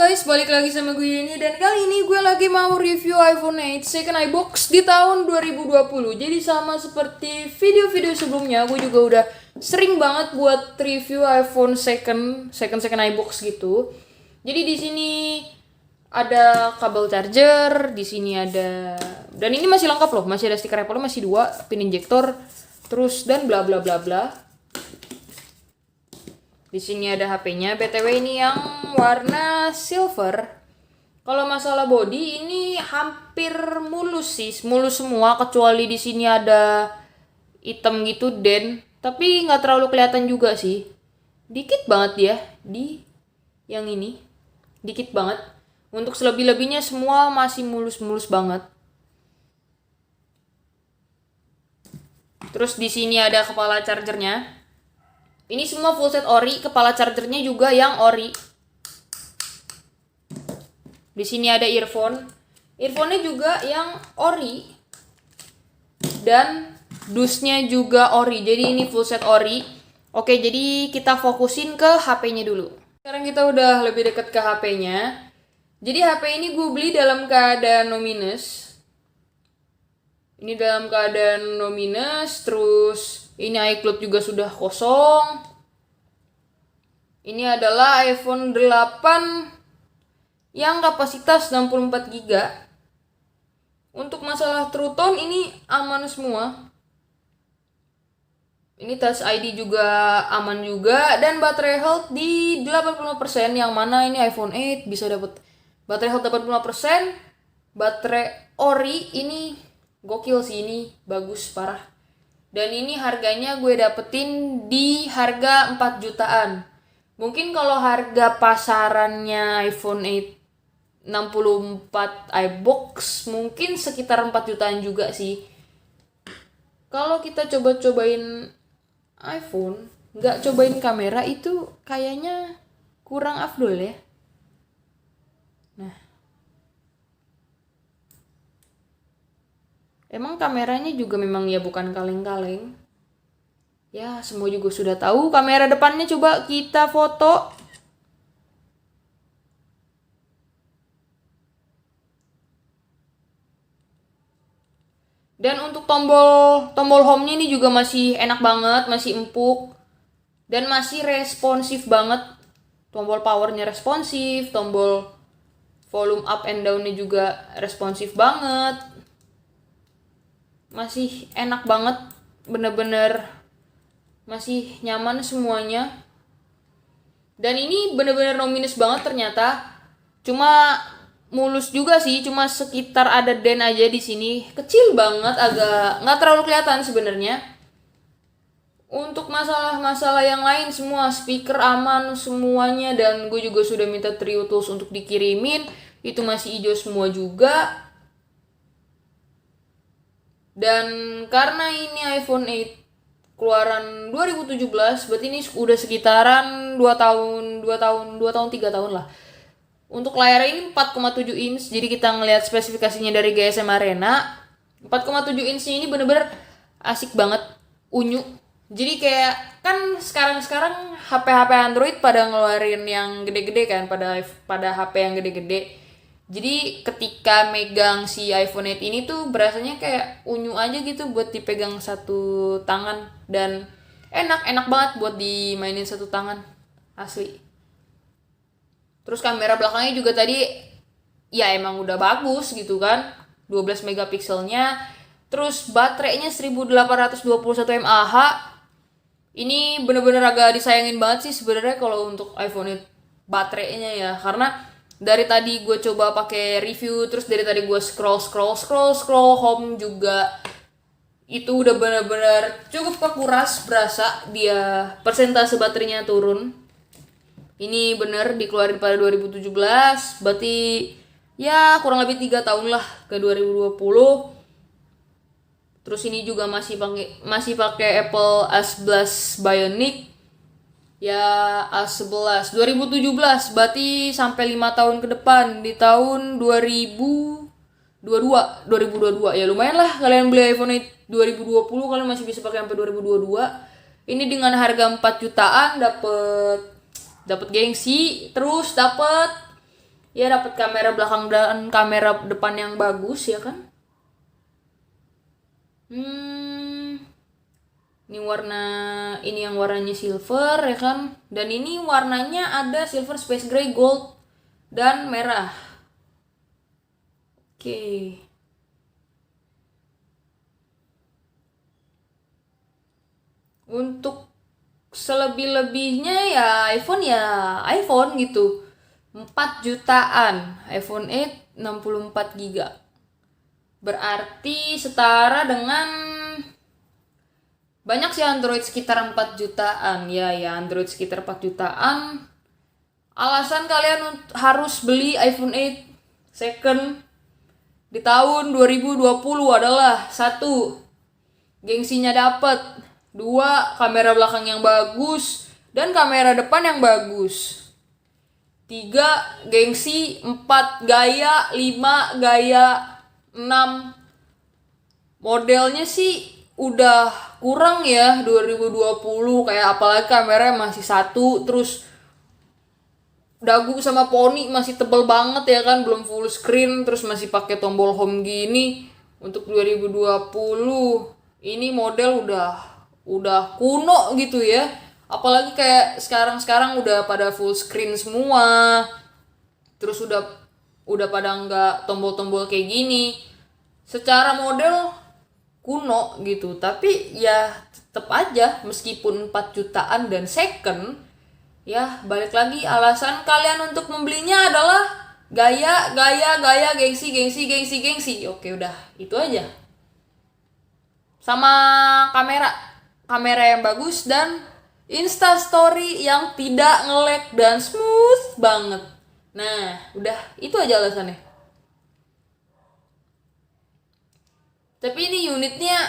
guys, balik lagi sama gue Yuni. Dan kali ini gue lagi mau review iPhone 8 second iBox di tahun 2020. Jadi sama seperti video-video sebelumnya, gue juga udah sering banget buat review iPhone second iBox gitu. Jadi di sini ada kabel charger, di sini ada, dan ini masih lengkap loh, masih ada stiker Apple, masih 2 pin injektor, terus dan bla bla bla bla. Di sini ada HP-nya, BTW ini yang warna silver. Kalau masalah body ini hampir mulus sih, mulus semua kecuali di sini ada hitam gitu den, tapi nggak terlalu kelihatan juga sih. Dikit banget ya di yang ini, dikit banget. Untuk selebih-lebihnya semua masih mulus-mulus banget. Terus di sini ada kepala chargernya. Ini semua full set ori, kepala chargernya juga yang ori. Di sini ada earphone. Earphone-nya juga yang ori. Dan dusnya juga ori. Jadi ini full set ori. Oke, jadi kita fokusin ke HP-nya dulu. Sekarang kita udah lebih dekat ke HP-nya. Jadi HP ini gue beli dalam keadaan no minus. Ini dalam keadaan no minus, terus ini iCloud juga sudah kosong. Ini adalah iPhone 8 yang kapasitas 64 GB. Untuk masalah True Tone ini aman semua. Ini Touch ID juga aman juga, dan baterai health di 85%, yang mana ini iPhone 8 bisa dapat baterai health 85%. Baterai ori ini gokil sih, ini bagus parah. Dan ini harganya gue dapetin di harga 4 jutaan. Mungkin kalau harga pasarannya iPhone 8 64 iBox mungkin sekitar 4 jutaan juga sih. Kalau kita coba-cobain iPhone, nggak cobain kamera itu kayaknya kurang afdol ya. Nah, emang kameranya juga memang ya bukan kaleng-kaleng. Ya, semua juga sudah tahu. Kamera depannya coba kita foto. Dan untuk tombol home-nya ini juga masih enak banget, masih empuk. Dan masih responsif banget. Tombol powernya responsif, tombol volume up and down-nya juga responsif banget. Masih enak banget, bener-bener masih nyaman semuanya. Dan ini bener-bener no minus banget ternyata. Cuma mulus juga sih, cuma sekitar ada den aja di sini, kecil banget, agak nggak terlalu kelihatan sebenarnya. Untuk masalah-masalah yang lain semua speaker aman semuanya, dan gue juga sudah minta Trio Tools untuk dikirimin, itu masih hijau semua juga. Dan karena ini iPhone 8 keluaran 2017, berarti ini udah sekitaran 2 tahun 3 tahun lah. Untuk layarnya ini 4,7 inch, jadi kita ngelihat spesifikasinya dari GSM Arena. 4,7 inch ini bener-bener asik banget, unyu. Jadi kayak kan sekarang HP-HP Android pada ngeluarin yang gede-gede kan, pada HP yang gede-gede. Jadi ketika megang si iPhone 8 ini tuh berasanya kayak unyu aja gitu buat dipegang satu tangan, dan enak banget buat dimainin satu tangan, asli. Terus kamera belakangnya juga tadi ya emang udah bagus gitu kan, 12 megapikselnya. Terus baterainya 1821 mAh. Ini bener-bener agak disayangin banget sih sebenarnya kalau untuk iPhone 8 baterainya ya, karena dari tadi gue coba pakai review, terus dari tadi gue scroll home juga, itu udah benar-benar cukup kekuras, berasa dia persentase baterainya turun. Ini bener dikeluarin pada 2017, berarti ya kurang lebih 3 tahun lah ke 2020. Terus ini juga masih pakai Apple A11 Bionic. Ya A11 2017, berarti sampai 5 tahun ke depan, di tahun 2022 ya lumayan lah kalian beli iPhone 2020, kalian masih bisa pakai sampai 2022. Ini dengan harga 4 jutaan dapat gengsi, terus dapat Ya dapat kamera belakang dan kamera depan yang bagus ya kan. Ini warna, ini yang warnanya silver ya kan, dan ini warnanya ada silver, space gray, gold, dan merah. Oke. Untuk selebih-lebihnya ya iPhone gitu. 4 jutaan iPhone 8 64 GB. Berarti setara dengan banyak sih Android sekitar 4 jutaan. Ya Android sekitar 4 jutaan. Alasan kalian harus beli iPhone 8 second di tahun 2020 adalah: 1. Gengsinya dapet. 2. Kamera belakang yang bagus dan kamera depan yang bagus. 3. Gengsi. 4. Gaya. 5. Gaya. 6. Modelnya sih udah kurang ya 2020, kayak apalagi kameranya masih satu, terus dagu sama poni masih tebel banget ya kan, belum full screen, terus masih pakai tombol home gini. Untuk 2020 ini model udah kuno gitu ya, apalagi kayak sekarang udah pada full screen semua, terus udah pada nggak tombol-tombol kayak gini. Secara model kuno gitu, tapi ya tetap aja meskipun 4 jutaan dan second, ya balik lagi alasan kalian untuk membelinya adalah gaya, gengsi. Oke, udah itu aja. Sama kamera yang bagus dan Instastory yang tidak nge-lag dan smooth banget. Nah, udah itu aja alasannya. Tapi ini unitnya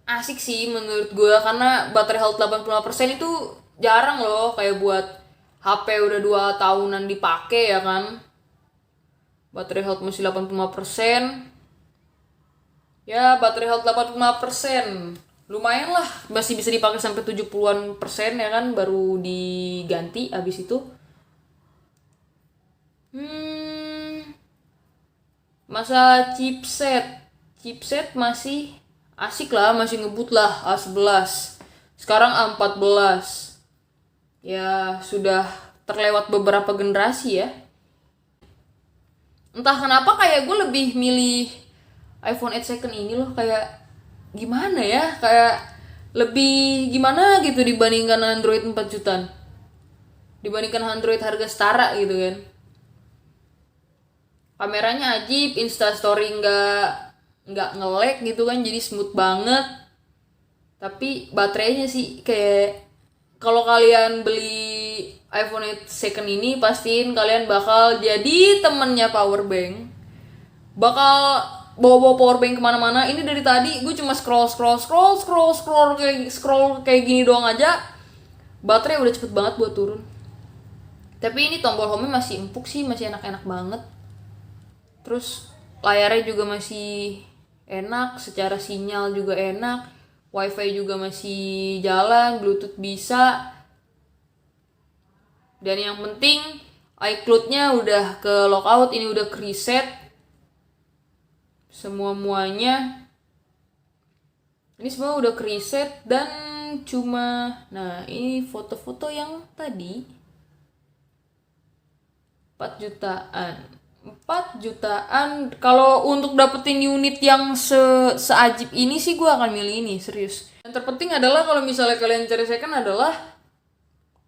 asik sih menurut gue, karena baterai health 85% itu jarang loh, kayak buat HP udah 2 tahunan dipakai ya kan. Baterai health masih 85%. Ya, baterai health 85%. Lumayan lah, masih bisa dipakai sampai 70-an persen ya kan, baru diganti abis itu. Masa chipset masih asik lah, masih ngebut lah A11. Sekarang A14. Ya sudah terlewat beberapa generasi ya. Entah kenapa kayak gue lebih milih iPhone 8 second ini loh, kayak gimana ya, kayak lebih gimana gitu dibandingkan Android 4 jutaan. Dibandingkan Android harga setara gitu kan. Kameranya ajib, Instastory nggak nge-lag gitu kan, jadi smooth banget. Tapi baterainya sih kayak, kalau kalian beli iPhone 8 second ini, pastiin kalian bakal jadi temennya powerbank, bakal bawa powerbank kemana-mana. Ini dari tadi gue cuma scroll kayak gini doang aja, baterai udah cepet banget buat turun. Tapi ini tombol home-nya masih empuk sih, masih enak-enak banget. Terus layarnya juga masih enak, secara sinyal juga enak, wifi juga masih jalan, bluetooth bisa. Dan yang penting iCloud-nya udah ke lockout, ini udah ke reset semuanya. Ini semua udah ke reset, dan cuma, nah ini foto-foto yang tadi 4 jutaan. 4 jutaan. Kalau untuk dapetin unit yang seajib ini sih gue akan milih ini, serius. Yang terpenting adalah kalau misalnya kalian cari second adalah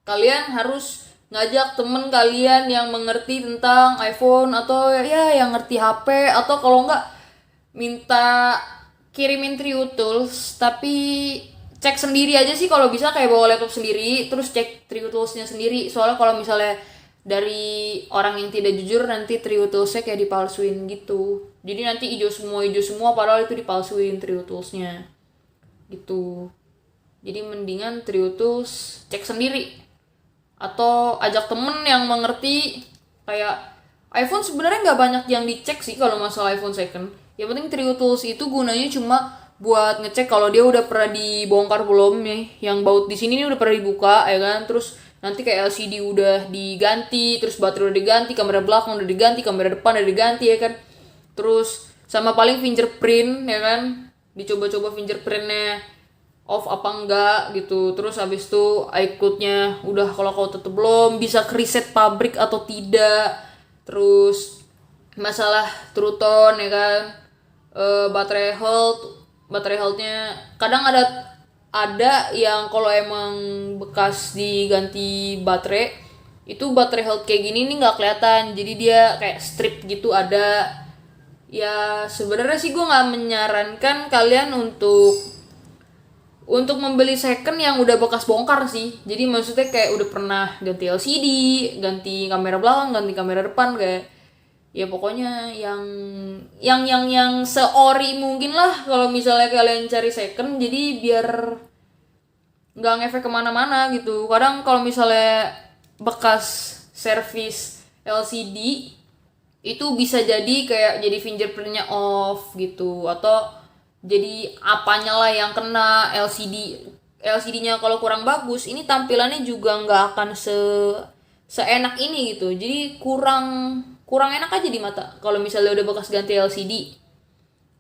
kalian harus ngajak temen kalian yang mengerti tentang iPhone, atau ya yang ngerti HP, atau kalau enggak minta kirimin Trio Tools, tapi cek sendiri aja sih kalau bisa, kayak bawa laptop sendiri terus cek Trio Tools-nya sendiri. Soalnya kalau misalnya dari orang yang tidak jujur, nanti Trio Tools-nya kayak dipalsuin gitu. Jadi nanti hijau semua padahal itu dipalsuin Trio Tools-nya gitu. Jadi mendingan Trio Tools cek sendiri, atau ajak temen yang mengerti. Kayak iPhone sebenarnya nggak banyak yang dicek sih kalau masalah iPhone second. Yang penting Trio Tools itu gunanya cuma buat ngecek kalau dia udah pernah dibongkar belum nih, yang baut di sini ini udah pernah dibuka ya kan, terus nanti kayak LCD udah diganti, terus baterai udah diganti, kamera belakang udah diganti, kamera depan udah diganti ya kan. Terus sama paling fingerprint ya kan, dicoba-coba fingerprintnya off apa enggak gitu. Terus habis itu iCloud-nya udah, kalau kau tetep belum bisa reset pabrik atau tidak. Terus masalah True Tone ya kan, baterai health-nya kadang ada yang kalau emang bekas diganti baterai itu baterai health kayak gini nih nggak kelihatan, jadi dia kayak strip gitu ada. Ya sebenarnya sih gue nggak menyarankan kalian untuk membeli second yang udah bekas bongkar sih. Jadi maksudnya kayak udah pernah ganti LCD, ganti kamera belakang, ganti kamera depan, kayak ya pokoknya yang seori mungkin lah kalau misalnya kalian cari second, jadi biar nggak ngefek kemana-mana gitu. Kadang kalau misalnya bekas servis LCD itu bisa jadi kayak jadi fingerprintnya off gitu, atau jadi apanya lah yang kena. LCD-nya kalau kurang bagus, ini tampilannya juga nggak akan seenak ini gitu. Jadi kurang enak aja di mata kalau misalnya udah bekas ganti LCD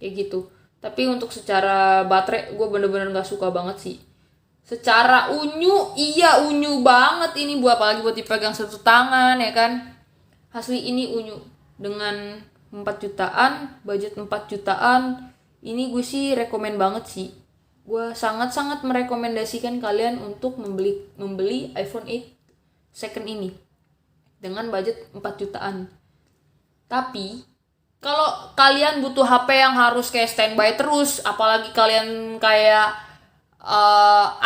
kayak gitu. Tapi untuk secara baterai gue bener-bener nggak suka banget sih. Secara unyu, iya unyu banget ini, apalagi buat dipegang satu tangan ya kan. Asli ini unyu, dengan 4 jutaan, budget 4 jutaan, ini gue sih rekomen banget sih. Gue sangat-sangat merekomendasikan kalian untuk membeli iPhone 8 second ini dengan budget 4 jutaan. Tapi kalau kalian butuh HP yang harus kayak standby terus, apalagi kalian kayak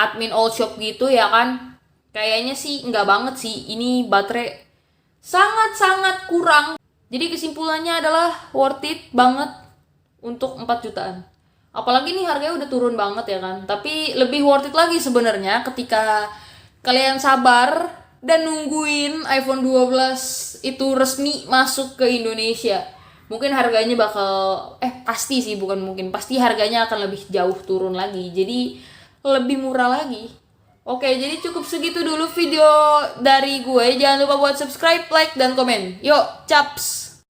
admin all shop gitu ya kan, kayaknya sih nggak banget sih, ini baterai sangat-sangat kurang. Jadi kesimpulannya adalah worth it banget untuk 4 jutaan. Apalagi nih harganya udah turun banget ya kan. Tapi lebih worth it lagi sebenarnya ketika kalian sabar dan nungguin iPhone 12 itu resmi masuk ke Indonesia. Mungkin harganya pasti sih, bukan mungkin, pasti harganya akan lebih jauh turun lagi. Jadi lebih murah lagi. Oke, jadi cukup segitu dulu video dari gue. Jangan lupa buat subscribe, like, dan komen. Yuk, caps!